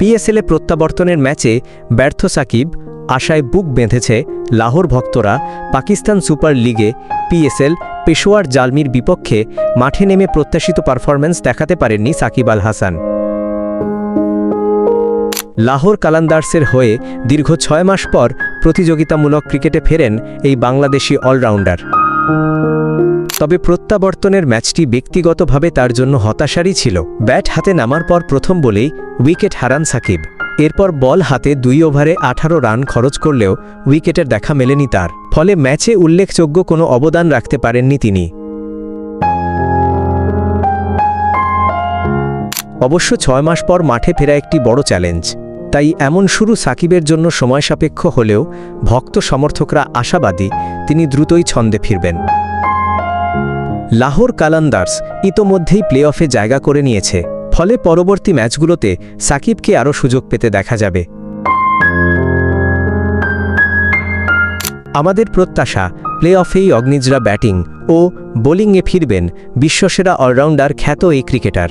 পিএসএলে প্রত্যাবর্তনের ম্যাচে ব্যর্থ সাকিব, আশায় বুক বেঁধেছে লাহোর ভক্তরা। পাকিস্তান সুপার লিগে পিএসএল পেশোয়ার জালমির বিপক্ষে মাঠে নেমে প্রত্যাশিত পারফরম্যান্স দেখাতে পারেননি সাকিব আল হাসান। লাহোর কালান্দার্সের হয়ে দীর্ঘ 6 মাস পর প্রতিযোগিতামূলক ক্রিকেটে ফেরেন এই বাংলাদেশি অলরাউন্ডার। তবে প্রত্যাবর্তনের ম্যাচটি ব্যক্তিগতভাবে তার জন্য হতাশারই ছিল। ব্যাট হাতে নামার পর প্রথম বলেই উইকেট হারান সাকিব। এরপর বল হাতে 2 ওভারে 18 রান খরচ করলেও উইকেটের দেখা মেলেনি তার। ফলে ম্যাচে উল্লেখযোগ্য কোনো অবদান রাখতে পারেননি তিনি। অবশ্য 6 মাস পর মাঠে ফেরা একটি বড় চ্যালেঞ্জ। তাই এমন শুরু সাকিবের জন্য সময়সাপেক্ষ হলেও ভক্ত সমর্থকরা আশাবাদী তিনি দ্রুতই ছন্দে ফিরবেন। লাহোর কালান্দার্স ইতোমধ্যেই প্লে অফে জায়গা করে নিয়েছে। ফলে পরবর্তী ম্যাচগুলোতে সাকিবকে আরও সুযোগ পেতে দেখা যাবে। আমাদের প্রত্যাশা প্লে অফেই অগ্নিজরা ব্যাটিং ও বোলিংয়ে ফিরবেন বিশ্বসেরা অলরাউন্ডার খ্যাত এই ক্রিকেটার।